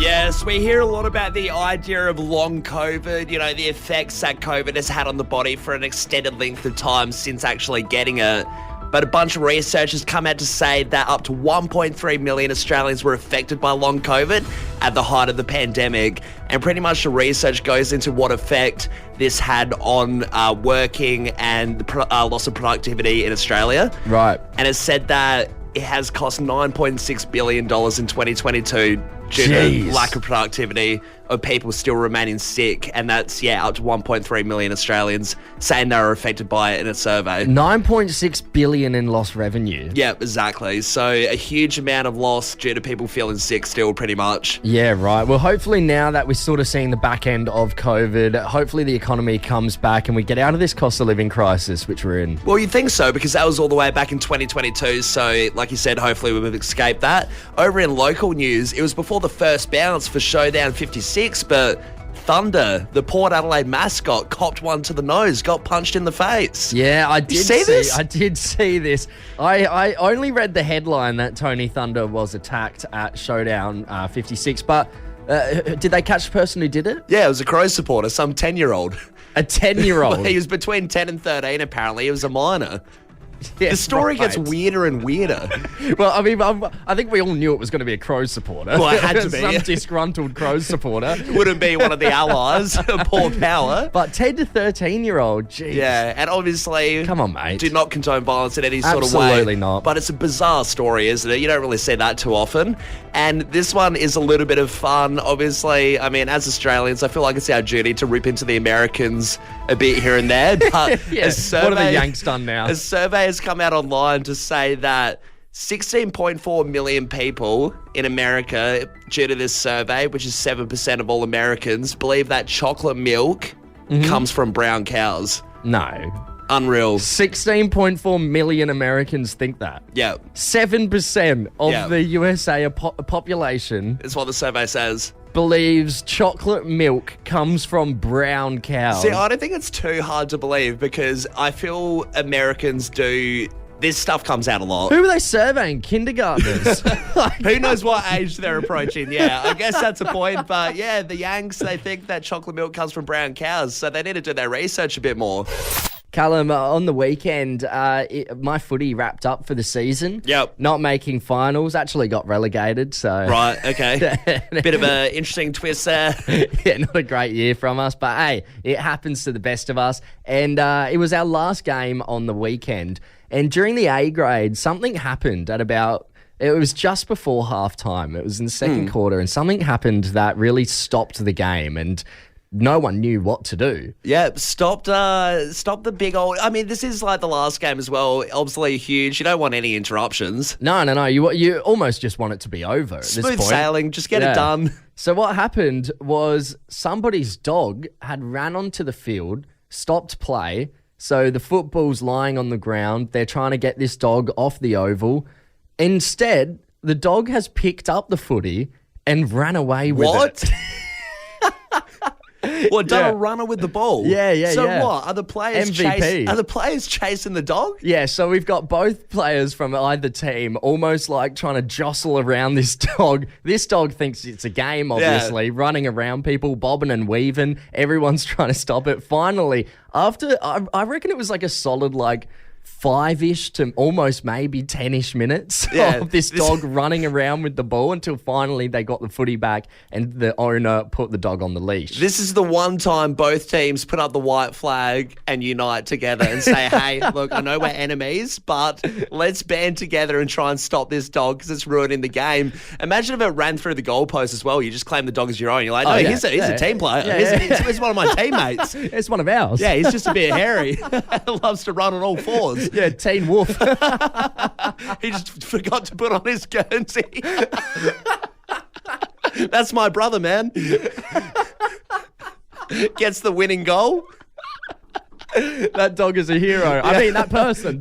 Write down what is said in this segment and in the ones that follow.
Yes, we hear a lot about the idea of long COVID, the effects that COVID has had on the body for an extended length of time since actually getting it. But a bunch of research has come out to say that up to 1.3 million Australians were affected by long COVID at the height of the pandemic. And pretty much the research goes into what effect this had on working and the loss of productivity in Australia. Right. And it said that it has cost $9.6 billion in 2022 due to lack of productivity of people still remaining sick. And that's, up to 1.3 million Australians saying they were affected by it in a survey. 9.6 billion in lost revenue. Yeah, exactly. So a huge amount of loss due to people feeling sick still, pretty much. Yeah, right. Well, hopefully now that we're sort of seeing the back end of COVID, hopefully the economy comes back and we get out of this cost of living crisis, which we're in. Well, you'd think so, because that was all the way back in 2022. So, like you said, hopefully we've escaped that. Over in local news, it was before the first bounce for Showdown 56, but Thunder, the Port Adelaide mascot, copped one to the nose, got punched in the face. Yeah, I did see this. I did see this. I only read the headline that Tony Thunder was attacked at Showdown 56, but did they catch the person who did it? Yeah, it was a Crows supporter, some 10-year-old. A 10-year-old? Well, he was between 10 and 13, apparently. He was a minor. Yeah, the story right. gets weirder and weirder. Well, I mean, I think we all knew it was going to be a Crows supporter. Well, it had to be. Some disgruntled Crows supporter. Wouldn't be one of the allies, poor power. But 10 to 13-year-old, geez. Yeah, and obviously... Come on, mate. Do not condone violence in any sort of way. Absolutely not. But it's a bizarre story, isn't it? You don't really see that too often. And this one is a little bit of fun. Obviously, I mean, as Australians, I feel like it's our duty to rip into the Americans a bit here and there. But yeah. What have the Yanks done now? A survey has come out online to say that 16.4 million people in America, due to this survey, which is 7% of all Americans, believe that chocolate milk comes from brown cows. No. Unreal. 16.4 million Americans think that. Yeah. 7% of the USA population... That's what the survey says. ...believes chocolate milk comes from brown cows. See, I don't think it's too hard to believe, because I feel Americans do... This stuff comes out a lot. Who are they surveying? Kindergartners? Who knows what age they're approaching? Yeah, I guess that's a point. But yeah, the Yanks, they think that chocolate milk comes from brown cows. So they need to do their research a bit more. Callum, on the weekend, my footy wrapped up for the season. Yep. Not making finals, actually got relegated. So right, okay. Bit of an interesting twist there. Yeah, not a great year from us, but hey, it happens to the best of us. And it was our last game on the weekend. And during the A grade, something happened at it was just before halftime. It was in the second quarter, and something happened that really stopped the game, and no one knew what to do. Yeah, stop the big old... I mean, this is like the last game as well. Obviously huge. You don't want any interruptions. No. You almost just want it to be over at this point. Smooth sailing. Just get it done. So what happened was somebody's dog had ran onto the field, stopped play. So the football's lying on the ground. They're trying to get this dog off the oval. Instead, the dog has picked up the footy and ran away with it. What, done a runner with the ball? Yeah. So what? Are the players chasing the dog? Yeah, so we've got both players from either team almost like trying to jostle around this dog. This dog thinks it's a game, obviously, running around people, bobbing and weaving. Everyone's trying to stop it. Finally, after, I reckon it was like a solid, 5-ish to almost maybe 10-ish minutes of this dog running around with the ball until finally they got the footy back and the owner put the dog on the leash. This is the one time both teams put up the white flag and unite together and say, hey, look, I know we're enemies, but let's band together and try and stop this dog because it's ruining the game. Imagine if it ran through the goalpost as well. You just claim the dog as your own. You're like, no, he's a team player. He's one of my teammates. It's one of ours. Yeah, he's just a bit hairy. Loves to run on all fours. Yeah, Teen Wolf. He just forgot to put on his Guernsey. That's my brother, man. Gets the winning goal. That dog is a hero. Yeah. I mean, that person.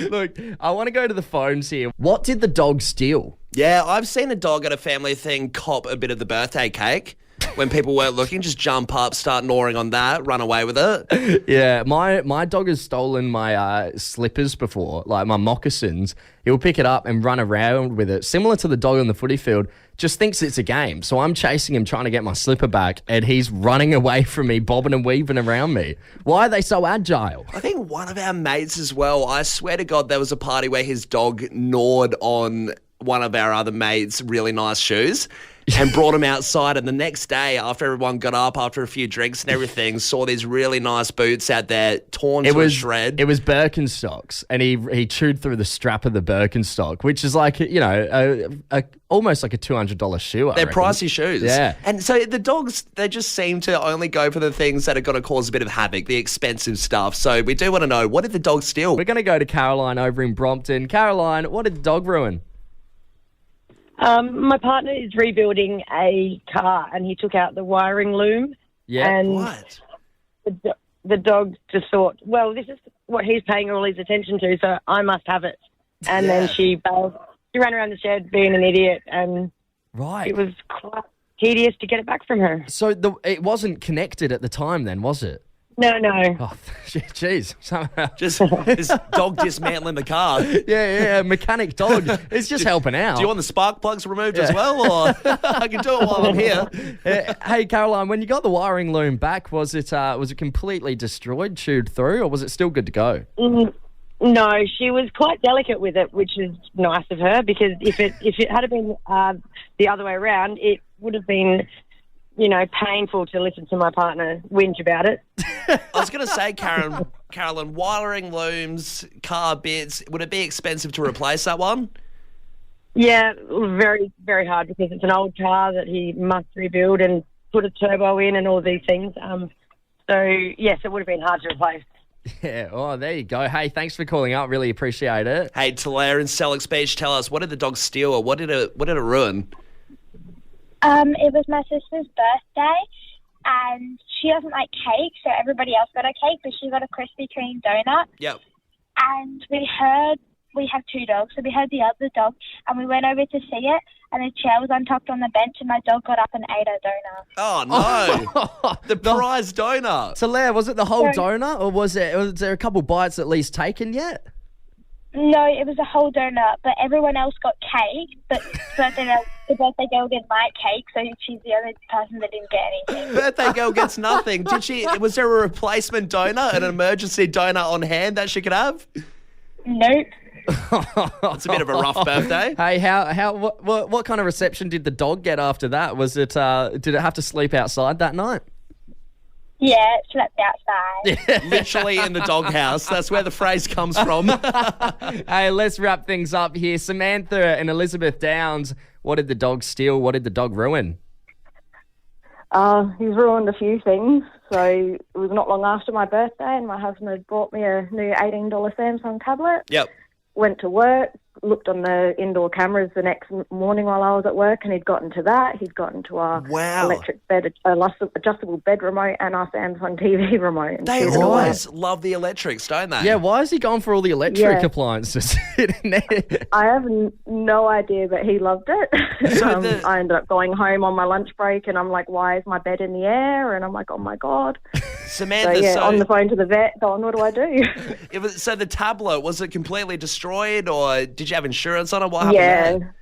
Look, I want to go to the phones here. What did the dog steal? Yeah, I've seen a dog at a family thing cop a bit of the birthday cake. when people weren't looking, just jump up, start gnawing on that, run away with it. Yeah, my dog has stolen my slippers before, like my moccasins. He'll pick it up and run around with it, similar to the dog on the footy field. Just thinks it's a game. So I'm chasing him, trying to get my slipper back, and he's running away from me, bobbing and weaving around me. Why are they so agile? I think one of our mates as well, I swear to God, there was a party where his dog gnawed on one of our other mates' really nice shoes and brought him outside. And the next day, after everyone got up, after a few drinks and everything, saw these really nice boots out there torn to a shred. It was Birkenstocks, and he chewed through the strap of the Birkenstock, which is like, almost like a $200 shoe. They're pricey shoes. Yeah. And so the dogs, they just seem to only go for the things that are going to cause a bit of havoc, the expensive stuff. So we do want to know, what did the dog steal? We're going to go to Caroline over in Brompton. Caroline, what did the dog ruin? My partner is rebuilding a car, and he took out the wiring loom. Yeah. And What? the dog just thought, well, this is what he's paying all his attention to, so I must have it. And then she bailed. She ran around the shed being an idiot, and Right. it was quite tedious to get it back from her. So it wasn't connected at the time then, was it? No. Oh, jeez. Somehow. Just this dog dismantling the car. Yeah, mechanic dog. It's just helping out. Do you want the spark plugs removed as well? Or I can do it while I'm here. Hey, Caroline, when you got the wiring loom back, was it completely destroyed, chewed through, or was it still good to go? No, she was quite delicate with it, which is nice of her, because if it had been the other way around, it would have been, painful to listen to my partner whinge about it. I was going to say, Carolyn, wiring looms, car bits, would it be expensive to replace that one? Yeah, very, very hard, because it's an old car that he must rebuild and put a turbo in and all these things. So, yes, it would have been hard to replace. Yeah, oh, there you go. Hey, thanks for calling up. Really appreciate it. Hey, Talaire in Selleck Beach, tell us, what did the dog steal, or what did it ruin? It was my sister's birthday, and she doesn't like cake, so everybody else got a cake, but she got a Krispy Kreme donut. Yep. And we have two dogs, so we heard the other dog, and we went over to see it, and the chair was untucked on the bench, and my dog got up and ate a donut. Oh, no. The prize donut. Talaire, was it the whole donut, or was there a couple bites at least taken yet? No, it was a whole donut, but everyone else got cake, but the birthday girl didn't like cake, so she's the only person that didn't get anything. Birthday girl gets nothing. Was there a replacement donut, an emergency donut on hand that she could have? Nope. It's a bit of a rough birthday. Hey, what kind of reception did the dog get after that? Was it did it have to sleep outside that night? Yeah, it slept outside. Literally in the doghouse. That's where the phrase comes from. Hey, let's wrap things up here. Samantha and Elizabeth Downs, what did the dog steal? What did the dog ruin? He's ruined a few things. So it was not long after my birthday, and my husband had bought me a new $18 Samsung tablet. Yep. Went to work, looked on the indoor cameras the next morning while I was at work, and he'd gotten to that. He'd gotten to our electric bed, adjustable bed remote, and our Samsung TV remote. They always love the electrics, don't they? Yeah, why has he gone for all the electric appliances? I have no idea, but he loved it. So I ended up going home on my lunch break, and I'm like, why is my bed in the air? And I'm like, oh my God. Samantha, on the phone to the vet, going, what do I do? So the tablet, was it completely destroyed, or did you have insurance on it? What happened there?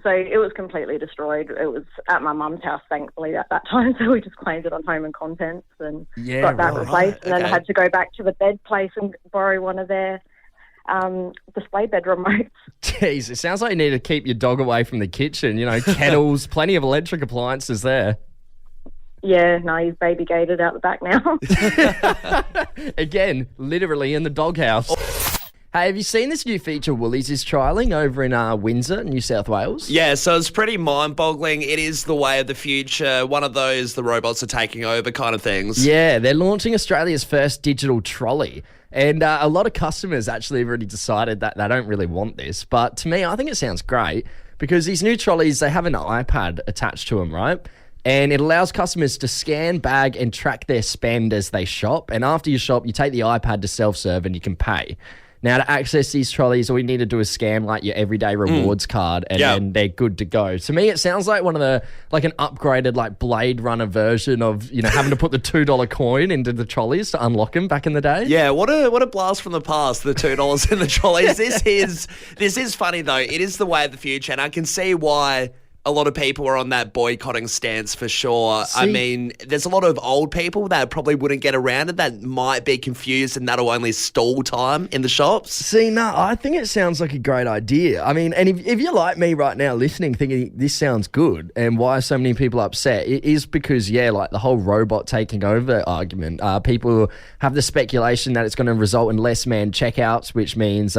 So it was completely destroyed. It was at my mum's house, thankfully, at that time. So we just claimed it on Home and Contents and got that replaced. And then I had to go back to the bed place and borrow one of their display bed remotes. Jeez, it sounds like you need to keep your dog away from the kitchen. Kettles, plenty of electric appliances there. Yeah, no, he's baby gated out the back now. Again, literally in the doghouse. Hey, have you seen this new feature Woolies is trialling over in Windsor, New South Wales? Yeah, so it's pretty mind-boggling. It is the way of the future, one of those the robots are taking over kind of things. Yeah, they're launching Australia's first digital trolley. And a lot of customers actually have already decided that they don't really want this. But to me, I think it sounds great because these new trolleys, they have an iPad attached to them, right? And it allows customers to scan, bag, and track their spend as they shop. And after you shop, you take the iPad to self-serve and you can pay. Now, to access these trolleys, all you need to do is scan like your everyday rewards card, and then they're good to go. To me, it sounds like one of the an upgraded like Blade Runner version of having to put the $2 coin into the trolleys to unlock them back in the day. Yeah, what a blast from the past, the $2 in the trolleys. This is funny though. It is the way of the future, and I can see why a lot of people are on that boycotting stance for sure. I mean, there's a lot of old people that probably wouldn't get around it, that might be confused, and that'll only stall time in the shops. See, no, I think it sounds like a great idea. I mean, and if you're like me right now listening, thinking this sounds good, and why are so many people upset? It is because, like the whole robot taking over argument, people have the speculation that it's going to result in less manned checkouts, which means,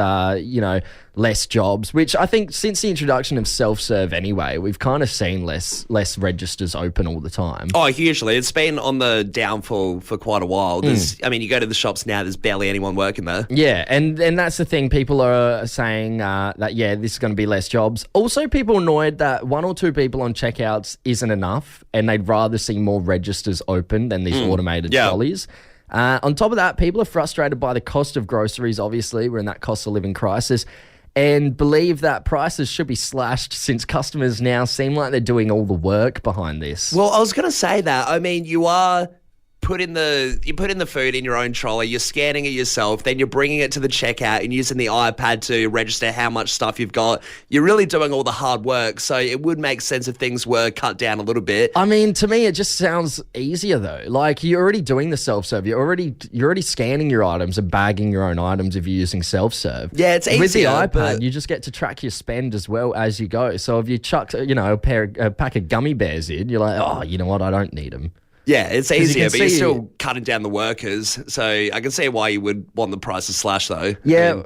less jobs, which I think since the introduction of self-serve anyway, we've kind of seen less registers open all the time. Oh, hugely. It's been on the downfall for quite a while. I mean, you go to the shops now, there's barely anyone working there. Yeah, and that's the thing. People are saying that, this is going to be less jobs. Also, people annoyed that 1 or 2 people on checkouts isn't enough, and they'd rather see more registers open than these automated trolleys. On top of that, people are frustrated by the cost of groceries. Obviously, we're in that cost of living crisis, and believe that prices should be slashed since customers now seem like they're doing all the work behind this. Well, I was going to say that. I mean, you put in the food in your own trolley, you're scanning it yourself, then you're bringing it to the checkout and using the iPad to register how much stuff you've got. You're really doing all the hard work, so it would make sense if things were cut down a little bit. I mean, to me, it just sounds easier though. Like, you're already doing the self-serve. You're already scanning your items and bagging your own items if you're using self-serve. Yeah, it's easier. With the iPad, you just get to track your spend as well as you go. So if you chuck, a pack of gummy bears in, you're like, oh, you know what? I don't need them. Yeah, it's easier, but you're still cutting down the workers. So I can see why you would want the prices slashed, though. Yeah.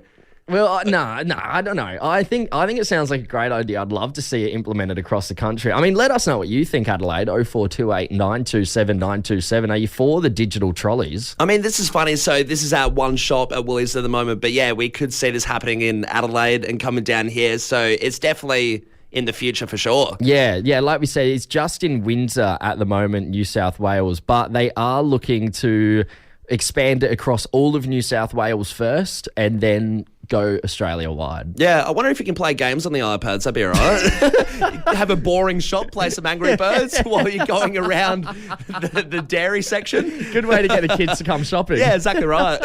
Well, no, I don't know. I think it sounds like a great idea. I'd love to see it implemented across the country. I mean, let us know what you think, Adelaide. 0428 927 927. Are you for the digital trolleys? I mean, this is funny. So this is at one shop at Woolies at the moment. But yeah, we could see this happening in Adelaide and coming down here. So it's definitely in the future for sure. Yeah, like we said, it's just in Windsor at the moment, New South Wales, but they are looking to expand it across all of New South Wales first and then go Australia-wide. Yeah, I wonder if you can play games on the iPads. That'd be all right. Have a boring shop, play some Angry Birds while you're going around the dairy section. Good way to get the kids to come shopping. Yeah, exactly right.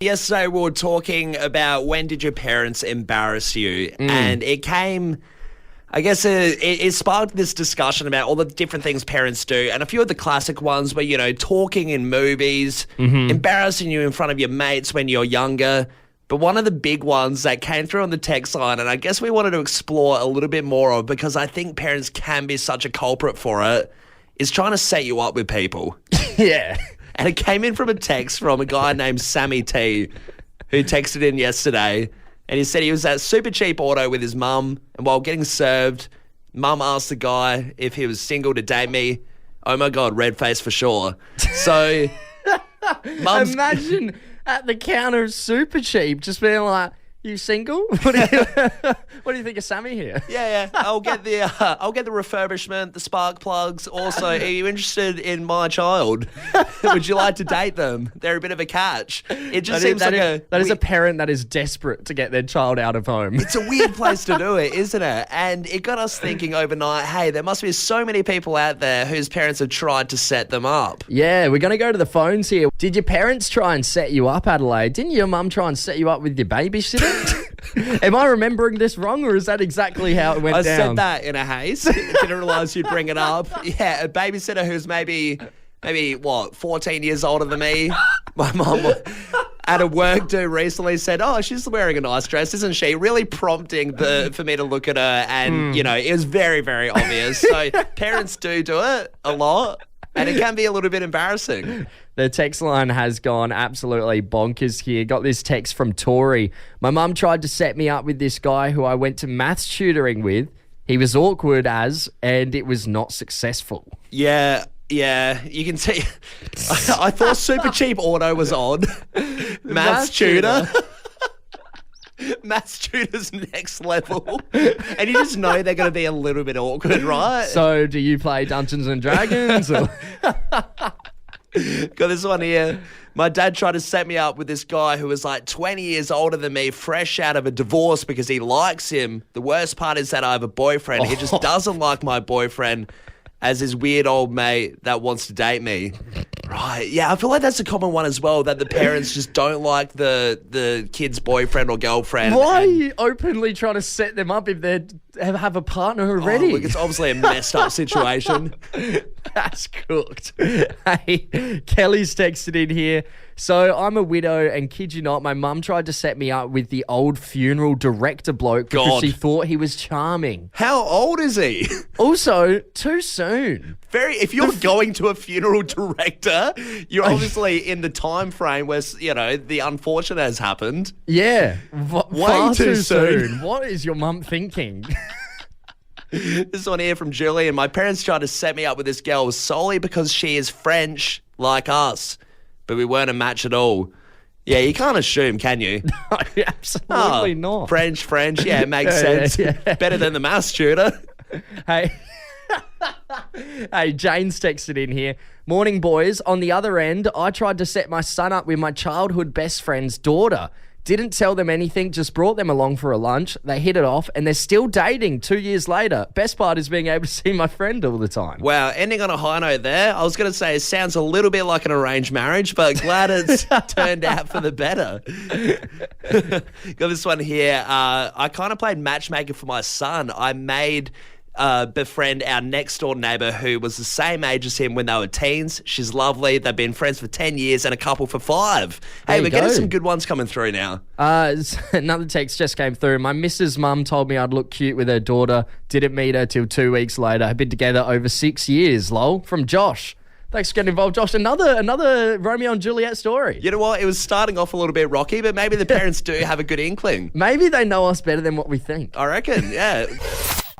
Yesterday we were talking about when did your parents embarrass you, and it came... I guess it sparked this discussion about all the different things parents do, and a few of the classic ones were, talking in movies, embarrassing you in front of your mates when you're younger. But one of the big ones that came through on the text line, and I guess we wanted to explore a little bit more of, because I think parents can be such a culprit for it, is trying to set you up with people. Yeah. And it came in from a text from a guy named Sammy T, who texted in yesterday. And he said he was at Super Cheap Auto with his mum, and while getting served, mum asked the guy if he was single to date me. Oh my God, red face for sure. So, imagine at the counter of Super Cheap just being like, "You single? What do you think of Sammy here?" Yeah. I'll get the refurbishment, the spark plugs. Also, are you interested in my child? Would you like to date them? They're a bit of a catch. It just seems like that is a parent that is desperate to get their child out of home. It's a weird place to do it, isn't it? And it got us thinking overnight, hey, there must be so many people out there whose parents have tried to set them up. Yeah, we're going to go to the phones here. Did your parents try and set you up, Adelaide? Didn't your mum try and set you up with your babysitter? Am I remembering this wrong, or is that exactly how it went down? I said that in a haze. Didn't realise you'd bring it up. Yeah, a babysitter who's maybe 14 years older than me. My mum at a work do recently said, "Oh, she's wearing a nice dress, isn't she?" Really prompting for me to look at her, and it was very, very obvious. So parents do it a lot, and it can be a little bit embarrassing. The text line has gone absolutely bonkers here. Got this text from Tori. My mum tried to set me up with this guy who I went to maths tutoring with. He was awkward and it was not successful. Yeah, you can see. I thought Super Cheap Auto was on. Maths tutor. Maths tutor's next level. And you just know they're going to be a little bit awkward, right? So do you play Dungeons and Dragons? Or? Got this one here. My dad tried to set me up with this guy who was like 20 years older than me, fresh out of a divorce because he likes him. The worst part is that I have a boyfriend. He just doesn't like my boyfriend as his weird old mate that wants to date me. Right. Yeah, I feel like that's a common one as well, that the parents just don't like the kid's boyfriend or girlfriend. Why are you openly trying to set them up if they have a partner already? Look, it's obviously a messed up situation. That's cooked. Hey, Kelly's texted in here. So I'm a widow, and kid you not, my mum tried to set me up with the old funeral director bloke because she thought he was charming. How old is he? Also, too soon. If you're going to a funeral director, you're obviously in the time frame where, the unfortunate has happened. Yeah. Way too soon. What is your mum thinking? This one here from Julian. My parents tried to set me up with this girl solely because she is French like us, but we weren't a match at all. Yeah, you can't assume, can you? No, absolutely not. French. Yeah, it makes sense. Yeah. Better than the maths tutor. Hey. Hey, Jane's texted in here. Morning, boys. On the other end, I tried to set my son up with my childhood best friend's daughter. Didn't tell them anything, just brought them along for a lunch. They hit it off, and they're still dating 2 years later. Best part is being able to see my friend all the time. Wow, ending on a high note there. I was going to say it sounds a little bit like an arranged marriage, but glad it's turned out for the better. Got this one here. I kind of played matchmaker for my son. I made... befriend our next door neighbour who was the same age as him when they were teens. She's lovely. They've been friends for 10 years and a couple for 5. Hey, we're getting some good ones coming through now. Another text just came through. My missus' mum told me I'd look cute with her daughter. Didn't meet her till 2 weeks later. Have been together over 6 years, lol. From Josh. Thanks for getting involved, Josh. Another Romeo and Juliet story. You know what? It was starting off a little bit rocky, but maybe the parents do have a good inkling. Maybe they know us better than what we think. I reckon, yeah.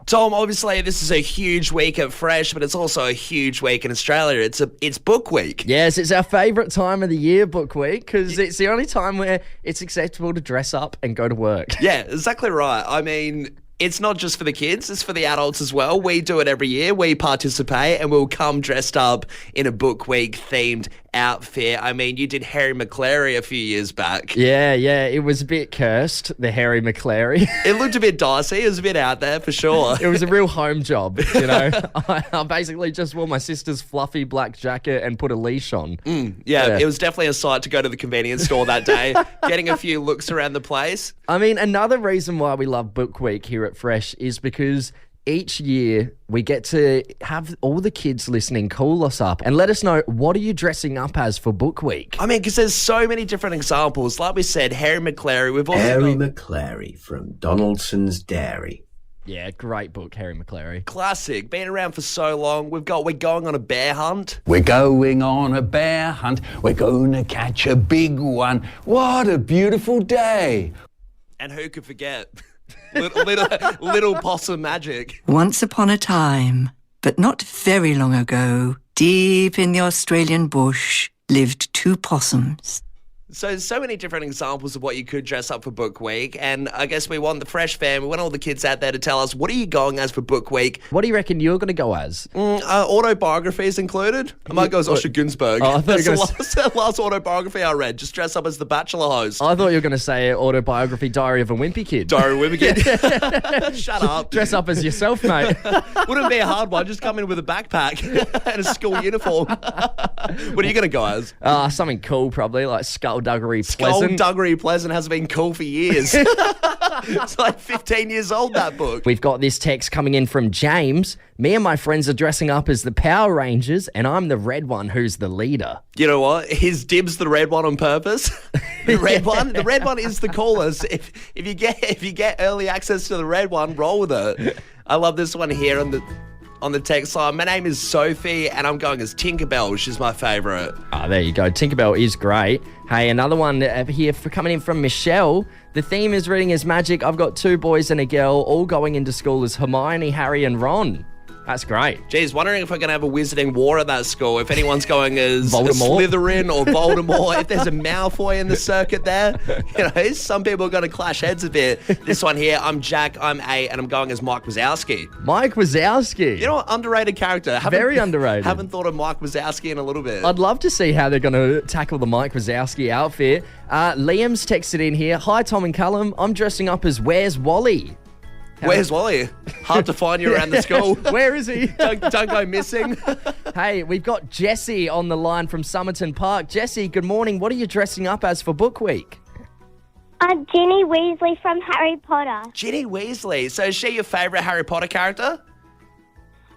Tom, obviously this is a huge week at Fresh, but it's also a huge week in Australia. It's Book Week. Yes, it's our favourite time of the year, Book Week, because it's the only time where it's acceptable to dress up and go to work. Yeah, exactly right. I mean, it's not just for the kids, it's for the adults as well. We do it every year. We participate and we'll come dressed up in a Book Week themed outfit. I mean, you did Harry McClary a few years back. Yeah, it was a bit cursed, the Harry McClary. It looked a bit dicey. It was a bit out there for sure. It was a real home job, you know. I basically just wore my sister's fluffy black jacket and put a leash on. Yeah, it was definitely a sight to go to the convenience store that day, getting a few looks around the place. I mean, another reason why we love Book Week here at Fresh is because each year we get to have all the kids listening call us up and let us know, what are you dressing up as for Book Week? I mean, because there's so many different examples. Like we said, Harry McClary. We've also Harry McClary from Donaldson's Dairy. Yeah, great book, Harry McClary. Classic. Been around for so long. We're going on a bear hunt. We're going on a bear hunt. We're going to catch a big one. What a beautiful day. And who could forget? little possum magic. Once upon a time, but not very long ago, deep in the Australian bush, lived 2 possums. So many different examples of what you could dress up for Book Week. And I guess we want the Fresh fam, we want all the kids out there to tell us, what are you going as for Book Week? What do you reckon you're going to go as? Autobiographies included. I might go as Osher Günsberg. That's the last autobiography I read. Just dress up as the Bachelor host. I thought you were going to say autobiography, Diary of a Wimpy Kid. Diary of a Wimpy Kid. Shut up. Dress up as yourself, mate. Wouldn't be a hard one. Just come in with a backpack and a school uniform. What are you going to go as? Something cool, probably, like Skullduggery Pleasant. Skullduggery Pleasant hasn't been cool for years. It's like 15 years old, that book. We've got this text coming in from James. Me and my friends are dressing up as the Power Rangers, and I'm the red one who's the leader. You know what? His dibs the red one on purpose. The red one is the coolest. If you get early access to the red one, roll with it. I love this one here on the text line. My name is Sophie, and I'm going as Tinkerbell. She's my favourite. Oh, there you go. Tinkerbell is great. Hey, another one here coming in from Michelle. The theme is reading is magic. I've got 2 boys and a girl all going into school as Hermione, Harry, and Ron. That's great. Geez, wondering if we're going to have a wizarding war at that school. If anyone's going as Voldemort. Slytherin or Voldemort, if there's a Malfoy in the circuit there, some people are going to clash heads a bit. This one here, I'm Jack, I'm 8, and I'm going as Mike Wazowski. Mike Wazowski. You know what? Underrated character. Very underrated. Haven't thought of Mike Wazowski in a little bit. I'd love to see how they're going to tackle the Mike Wazowski outfit. Liam's texted in here. Hi, Tom and Callum. I'm dressing up as Where's Wally? Where's Wally? Hard to find you around the school. Where is he? Don't go missing. Hey, we've got Jessie on the line from Somerton Park. Jessie, good morning. What are you dressing up as for Book Week? I'm Ginny Weasley from Harry Potter. Ginny Weasley. So is she your favourite Harry Potter character?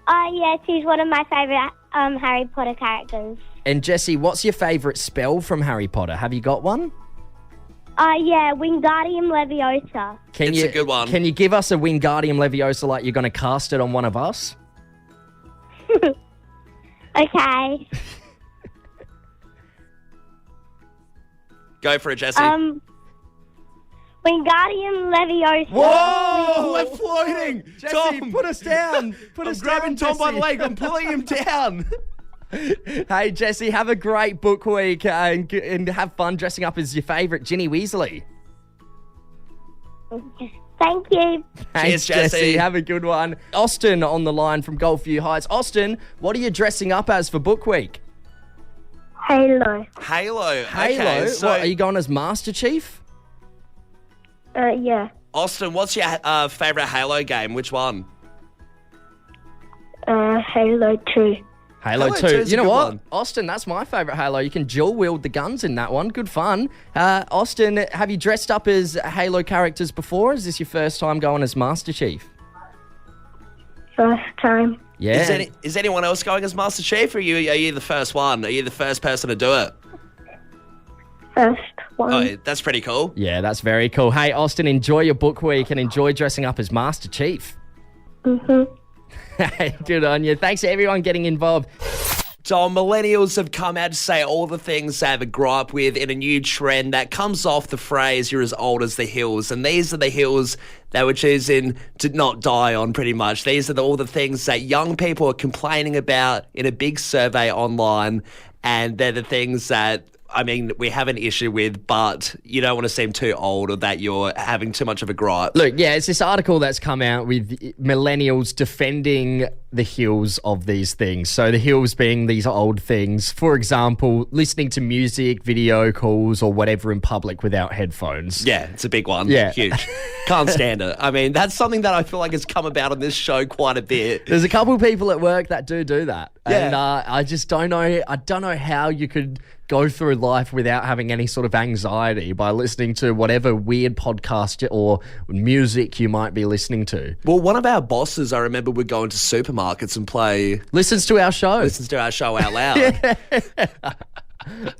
Yeah, she's one of my favourite Harry Potter characters. And Jessie, what's your favourite spell from Harry Potter? Have you got one? Yeah, Wingardium Leviosa. It's a good one. Can you give us a Wingardium Leviosa like you're going to cast it on one of us? Okay. Go for it, Jessie. Wingardium Leviosa. Whoa, we're floating. Jessie, Tom, put us down. I'm grabbing Tom by the leg. I'm pulling him down. Hey, Jessie, have a great Book Week and have fun dressing up as your favourite Ginny Weasley. Thank you. Cheers, Jessie. Have a good one. Austin on the line from Goldview Heights. Austin, what are you dressing up as for Book Week? Halo. Halo. Halo? Okay, so What, are you going as Master Chief? Yeah. Austin, what's your favourite Halo game? Which one? Halo 2. Halo 2. is You a know good what? one. Austin, that's my favourite Halo. You can dual wield the guns in that one. Good fun. Austin, have you dressed up as Halo characters before? Is this your first time going as Master Chief? First time. Yeah. Is anyone else going as Master Chief, or are you the first one? Are you the first person to do it? First one. Oh, that's pretty cool. Yeah, that's very cool. Hey, Austin, enjoy your Book Week and enjoy dressing up as Master Chief. Mm-hmm. Hey, good on you. Thanks to everyone getting involved. So millennials have come out to say all the things they have a gripe with in a new trend that comes off the phrase, you're as old as the hills. And these are the hills that we're choosing to not die on, pretty much. These are all the things that young people are complaining about in a big survey online. And they're the things that, we have an issue with, but you don't want to seem too old or that you're having too much of a gripe. Look, yeah, it's this article that's come out with millennials defending the hills of these things. So the hills being these old things. For example, listening to music, video calls, or whatever in public without headphones. Yeah, it's a big one. Yeah. Huge. Can't stand it. That's something that I feel like has come about on this show quite a bit. There's a couple of people at work that do that. Yeah. And I just don't know. I don't know how you could go through life without having any sort of anxiety by listening to whatever weird podcast or music you might be listening to. Well, one of our bosses, I remember, would go into supermarkets and play... Listens to our show. Listens to our show out loud.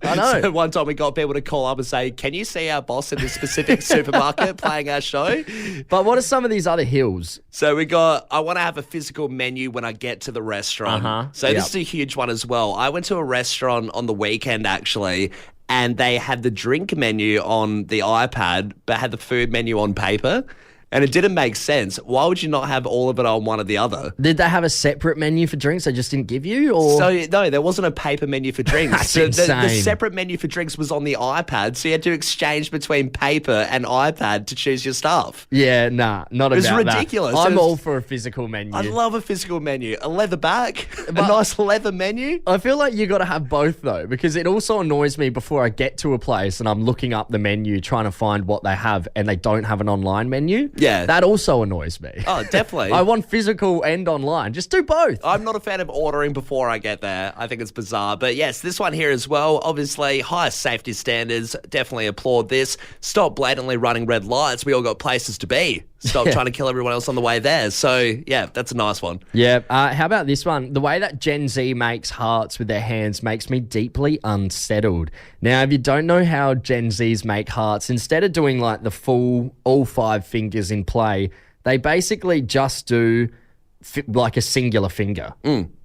I know. So one time we got people to call up and say, can you see our boss in this specific supermarket playing our show? But what are some of these other hills? So we got, I want to have a physical menu when I get to the restaurant. So this is a huge one as well. I went to a restaurant on the weekend, actually, and they had the drink menu on the iPad, but had the food menu on paper. And it didn't make sense. Why would you not have all of it on one or the other? Did they have a separate menu for drinks they just didn't give you? Or? So, no, there wasn't a paper menu for drinks. That's So insane. The separate menu for drinks was on the iPad, so you had to exchange between paper and iPad to choose your stuff. Yeah, nah, not It was about that. ridiculous. I'm It was- all for a physical menu. I love a physical menu. A leather back, a nice leather menu. I feel like you got to have both though, because it also annoys me before I get to a place and I'm looking up the menu trying to find what they have and they don't have an online menu. Yeah. That also annoys me. Oh, definitely. I want physical and online. Just do both. I'm not a fan of ordering before I get there. I think it's bizarre. But yes, this one here as well, obviously, highest safety standards. Definitely applaud this. Stop blatantly running red lights. We all got places to be. Stop trying to kill everyone else on the way there. So, yeah, that's a nice one. Yeah. How about this one? The way that Gen Z makes hearts with their hands makes me deeply unsettled. Now, if you don't know how Gen Zs make hearts, instead of doing like the full, all 5 fingers in play, they basically just do like a singular finger.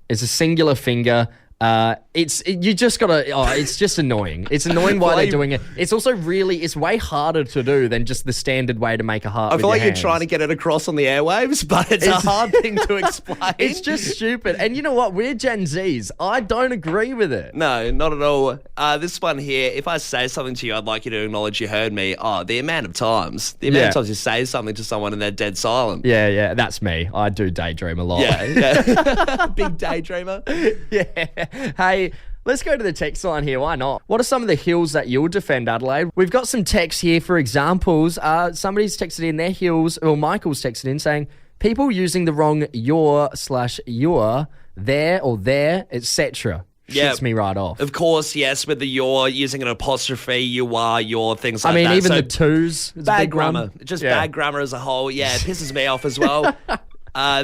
It's a singular finger You just gotta. Oh, it's just annoying. It's annoying why they're doing it. It's also it's way harder to do than just the standard way to make a heart. I feel like you're trying to get it across on the airwaves, but it's a hard thing to explain. It's just stupid. And you know what? We're Gen Zs. I don't agree with it. No, not at all. This one here, if I say something to you, I'd like you to acknowledge you heard me. Oh, the amount of times you say something to someone and they're dead silent. Yeah, that's me. I do daydream a lot. Yeah. Big daydreamer. Yeah. Hey, let's go to the text line here. Why not? What are some of the hills that you'll defend, Adelaide? We've got some texts here for examples. Somebody's texted in their hills, or Michael's texted in saying, people using the wrong your/your, there or there, etc. Shits me right off. Of course, yes, with the you're using an apostrophe, you are, your, things like that. I mean, even the twos. Bad grammar. Just bad grammar as a whole. Yeah, it pisses me off as well.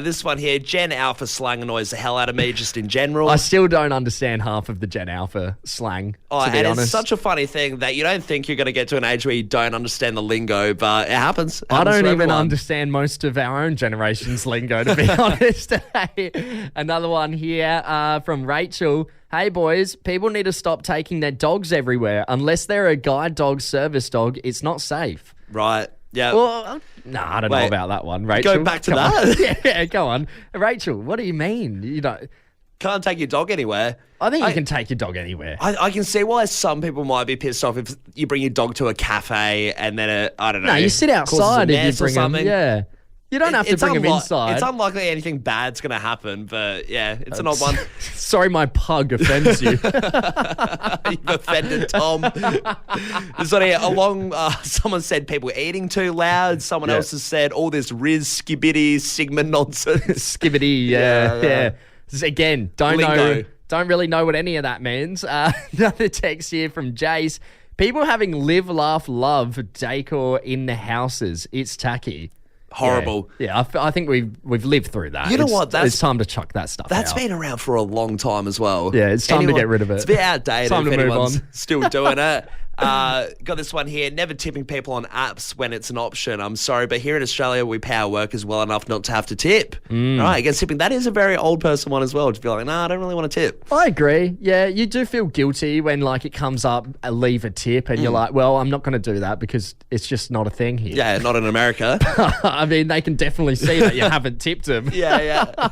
This one here, Gen Alpha slang annoys the hell out of me just in general. I still don't understand half of the Gen Alpha slang, to be honest. It's such a funny thing that you don't think you're going to get to an age where you don't understand the lingo, but it happens. I don't even understand most of our own generation's lingo, to be honest. Another one here from Rachel. Hey, boys, people need to stop taking their dogs everywhere. Unless they're a guide dog, service dog, it's not safe. Right. Yeah. Well, I don't know about that one, Rachel. Go back to that. Yeah, go on. Rachel, what do you mean? You don't... Can't take your dog anywhere. I think you can take your dog anywhere. I can see why some people might be pissed off if you bring your dog to a cafe and then I don't know. No, you sit outside if you bring him. Yeah. You don't have to bring him inside. It's unlikely anything bad's going to happen, but yeah, it's an odd one. Sorry, my pug offends you. You've offended Tom. This one here, someone said people eating too loud. Someone else has said all this Riz, skibbity, Sigma nonsense. Skibbity, yeah. Again, don't really know what any of that means. Another text here from Jace. People having live, laugh, love decor in the houses. It's tacky. Horrible. Yeah, I think we've lived through that. You know what? It's time to chuck that stuff out. That's been around for a long time as well. Yeah, it's time to get rid of it. It's a bit outdated time if to move anyone's on. Still doing it. Got this one here. Never tipping people on apps when it's an option. I'm sorry, but here in Australia, we pay our workers well enough not to have to tip. Right, against tipping, that is a very old person one as well. To be like, I don't really want to tip. I agree. Yeah, you do feel guilty when it comes up, leave a tip, and you're like, well, I'm not going to do that because it's just not a thing here. Yeah, not in America. I mean, they can definitely see that you haven't tipped them. Yeah.